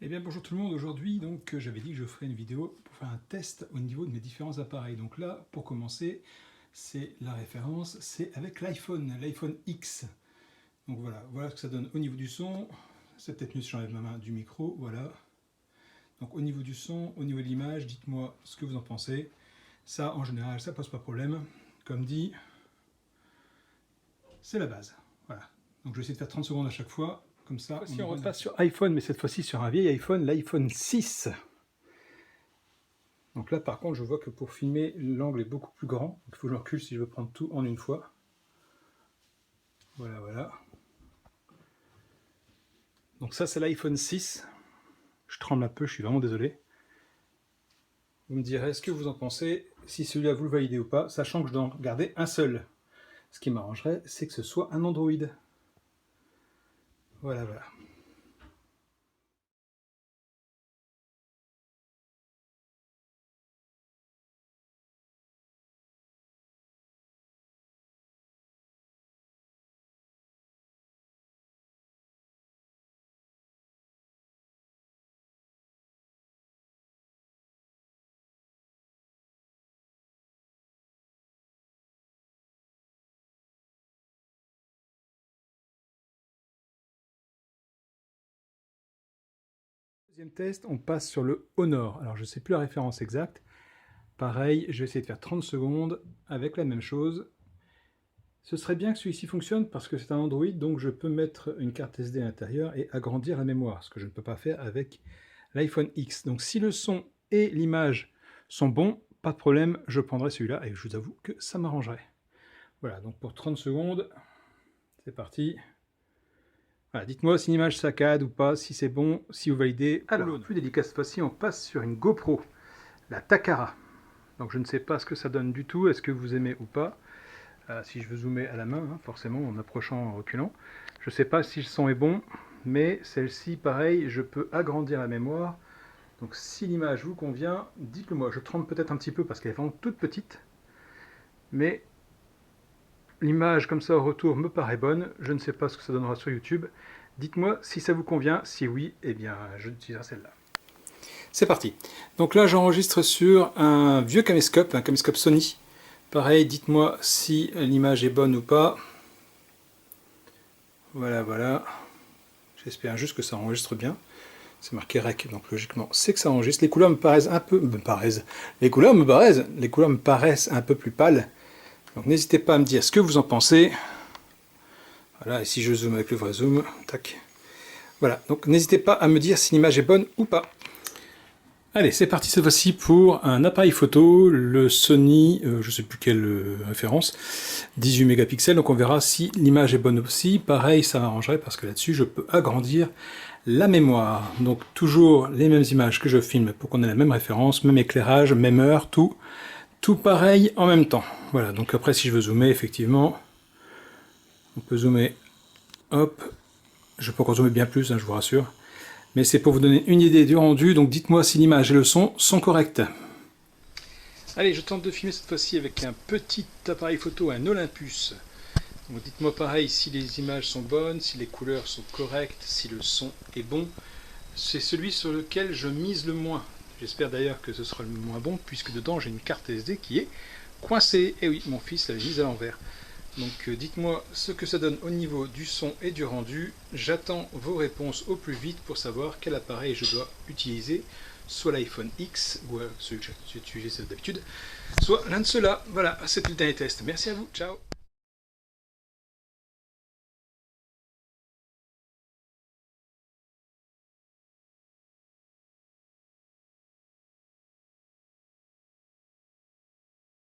Eh bien bonjour tout le monde, aujourd'hui donc j'avais dit que je ferais une vidéo pour faire un test au niveau de mes différents appareils. Donc là, pour commencer, c'est la référence, c'est avec l'iPhone X. Donc voilà ce que ça donne au niveau du son. C'est peut-être mieux si j'enlève ma main du micro, voilà. Donc au niveau du son, au niveau de l'image, dites-moi ce que vous en pensez. Ça, en général, ça pose pas problème. Comme dit, c'est la base. Voilà. Donc je vais essayer de faire 30 secondes à chaque fois. Comme ça, on repasse sur iPhone, mais cette fois-ci sur un vieil iPhone, l'iPhone 6. Donc là, par contre, je vois que pour filmer, l'angle est beaucoup plus grand. Donc il faut que je recule si je veux prendre tout en une fois. Voilà. Donc ça, c'est l'iPhone 6. Je tremble un peu, je suis vraiment désolé. Vous me direz ce que vous en pensez, si celui-là vous le validez ou pas, sachant que je dois en garder un seul. Ce qui m'arrangerait, c'est que ce soit un Android. Voilà. Deuxième test, on passe sur le Honor. Alors je ne sais plus la référence exacte. Pareil, je vais essayer de faire 30 secondes avec la même chose. Ce serait bien que celui-ci fonctionne parce que c'est un Android, donc je peux mettre une carte SD à l'intérieur et agrandir la mémoire, ce que je ne peux pas faire avec l'iPhone X. Donc si le son et l'image sont bons, pas de problème, je prendrai celui-là et je vous avoue que ça m'arrangerait. Voilà, donc pour 30 secondes, c'est parti. Voilà, dites-moi si l'image saccade ou pas, si c'est bon, si vous validez. Alors, plus délicat cette fois-ci, on passe sur une GoPro, la Takara. Donc je ne sais pas ce que ça donne du tout, est-ce que vous aimez ou pas. Si je veux zoomer à la main, forcément en approchant, en reculant. Je ne sais pas si le son est bon, mais celle-ci, pareil, je peux agrandir la mémoire. Donc si l'image vous convient, dites-le moi. Je tremble peut-être un petit peu parce qu'elle est vraiment toute petite, mais l'image comme ça au retour me paraît bonne. Je ne sais pas ce que ça donnera sur YouTube. Dites-moi si ça vous convient. Si oui, eh bien, je utiliserai celle-là. C'est parti. Donc là, j'enregistre sur un vieux caméscope, un caméscope Sony. Pareil, dites-moi si l'image est bonne ou pas. Voilà. J'espère juste que ça enregistre bien. C'est marqué REC, donc logiquement, c'est que ça enregistre. Les couleurs me paraissent un peu... Les couleurs me paraissent un peu plus pâles. Donc n'hésitez pas à me dire ce que vous en pensez. Voilà, et si je zoome avec le vrai zoom, tac. Voilà, donc n'hésitez pas à me dire si l'image est bonne ou pas. Allez, c'est parti cette fois-ci pour un appareil photo, le Sony, je ne sais plus quelle référence, 18 mégapixels, donc on verra si l'image est bonne aussi. Pareil, ça m'arrangerait parce que là-dessus, je peux agrandir la mémoire. Donc toujours les mêmes images que je filme pour qu'on ait la même référence, même éclairage, même heure, tout pareil en même temps. Voilà, donc après si je veux zoomer, effectivement, on peut zoomer, hop, je peux encore zoomer bien plus, je vous rassure. Mais c'est pour vous donner une idée du rendu, donc dites-moi si l'image et le son sont corrects. Allez, je tente de filmer cette fois-ci avec un petit appareil photo, un Olympus. Donc dites-moi pareil si les images sont bonnes, si les couleurs sont correctes, si le son est bon. C'est celui sur lequel je mise le moins. J'espère d'ailleurs que ce sera le moins bon, puisque dedans j'ai une carte SD qui est coincée. Et oui, mon fils l'avait mise à l'envers. Donc dites-moi ce que ça donne au niveau du son et du rendu. J'attends vos réponses au plus vite pour savoir quel appareil je dois utiliser. Soit l'iPhone X, ou celui que j'utilise d'habitude, soit l'un de ceux-là. Voilà, c'était le dernier test. Merci à vous, ciao.